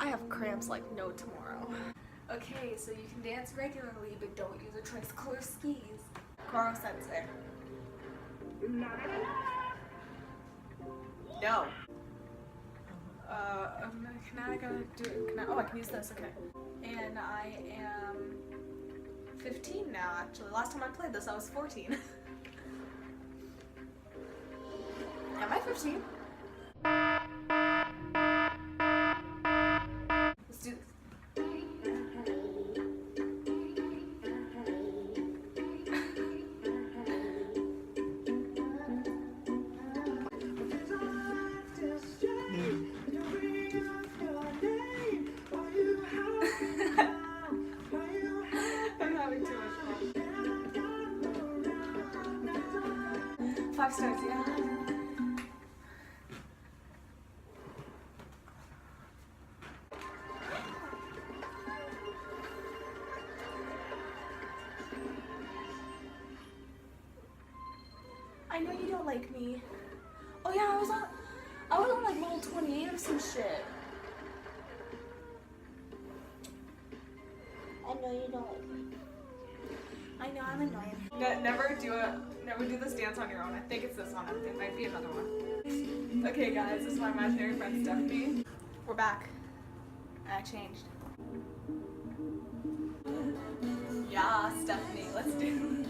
I have cramps like no tomorrow. Okay, so you can dance regularly, but don't use a tricycle or skis. Koro Sensei. No. Can I do it? Oh, I can use this, okay. And I am 15 now, actually. Last time I played this, I was 14. Am I 15? Let's do this. 5 stars, yeah. I know you don't like me. Oh yeah, I was on like level 28 or some shit. I know you don't like me. I know, I'm annoying. Never do this dance on your own. I think it's this one. It might be another one. Okay guys, this is my imaginary friend Stephanie. We're back. I changed. Yeah, Stephanie, let's do it.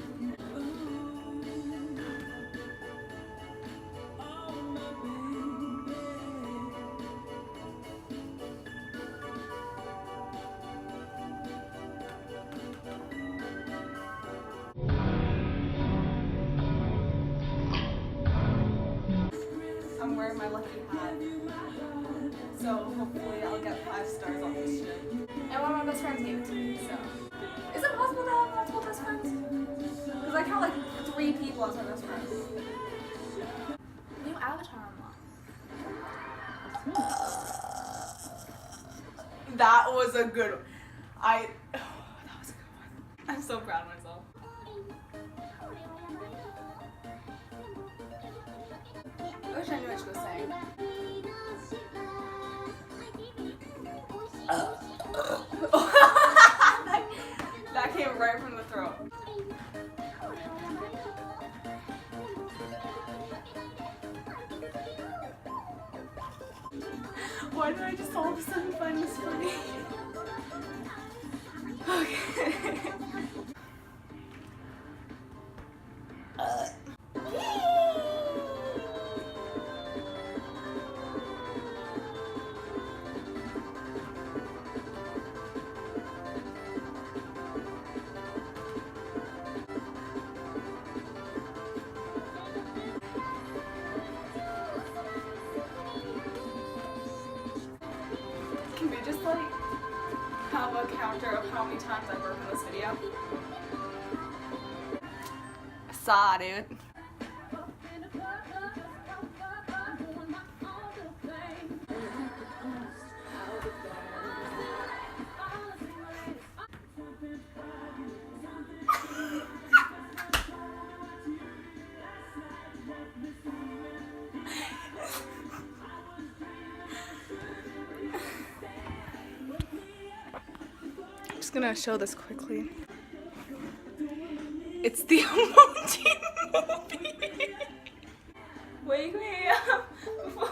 I'm wearing my lucky hat, so hopefully I'll get 5 stars on this shit. And one of my best friends gave it to me, so. Is it possible to have multiple best friends? Because I count like 3 people as my best friends. New avatar unlocked. That was a good one. That was a good one. I'm so proud of myself. I wish I knew what she was saying. That came right from the throat. Why did I just all of a sudden find this funny? Okay. Can we just like have a counter of how many times I burp in this video? I saw, dude. I'm just gonna show this quickly. It's the Emoji Movie. Wake me up before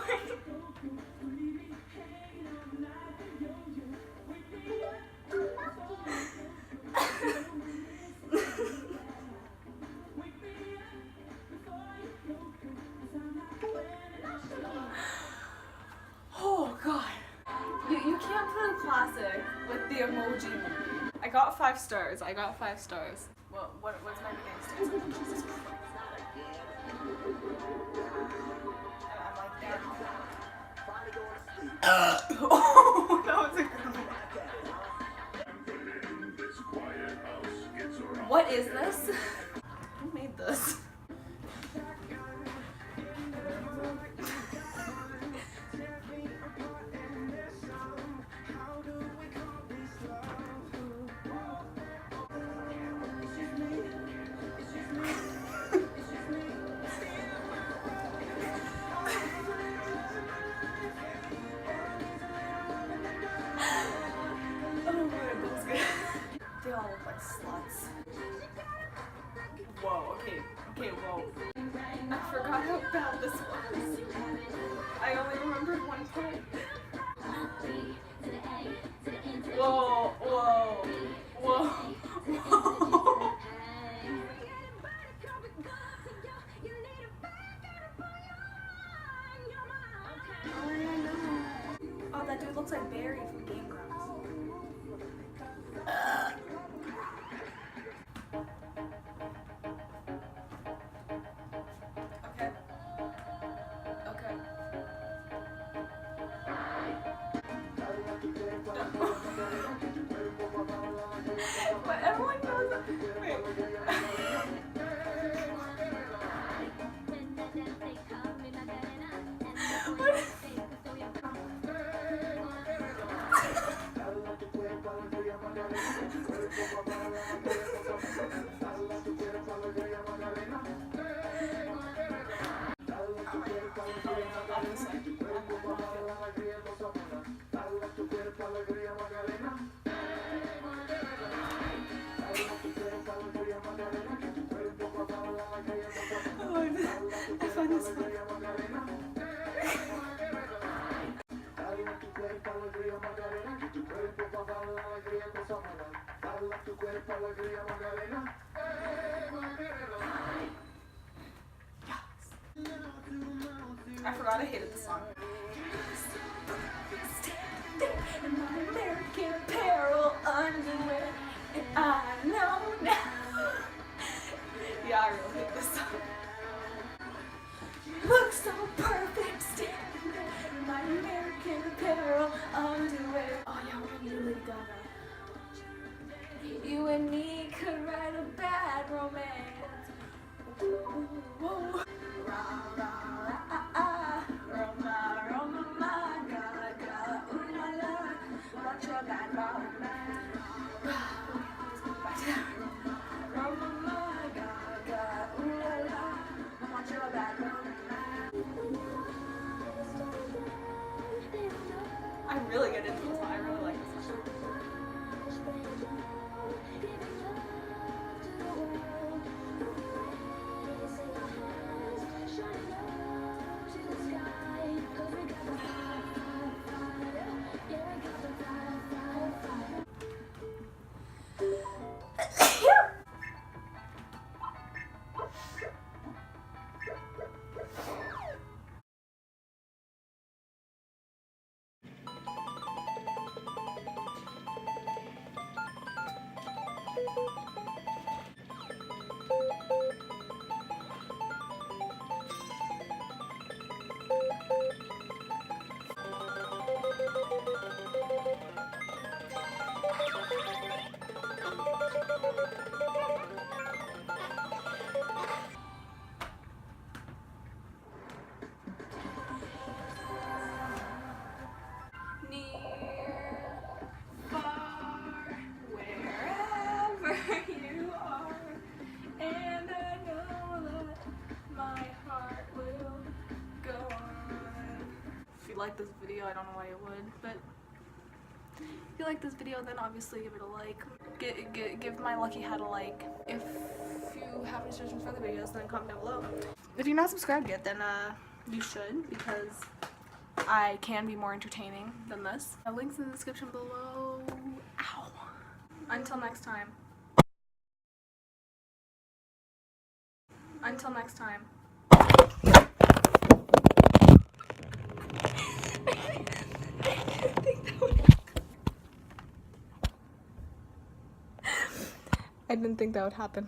Oh god. You can't play classic with the Emoji Movie. I got 5 stars. What's my beginning stance? Jesus Christ. I'm like there. Oh, that was a good one. What is this? Who made this? Whoa, whoa, whoa, whoa. Oh, that dude looks like Barry from Game Grumps. Okay. Okay. But everyone knows that. Wait. I find this funny. I forgot I hated the song. In my American Apparel underwear, and I know now. Yeah, I really hate this song. Look so perfect standing there in my American Apparel underwear. Oh yeah, we're gonna do Lady Gaga. You and me could write a bad romance. Whoa, whoa. Rah, rah, rah, ah, Roma, Roma, ma, Gaga, ooh la la, want your bad romance. Back to that. Roma, ma, Gaga, ooh la la, want your bad romance. I really get into this one. I really like this one. Like this video, I don't know why you would, but if you like this video, then obviously give it a like. Give my lucky hat a like. If you have any suggestions for other videos, then comment down below. If you're not subscribed yet, then you should, because I can be more entertaining than this. Links in the description below. Ow. Until next time. Until next time. I didn't think that would happen.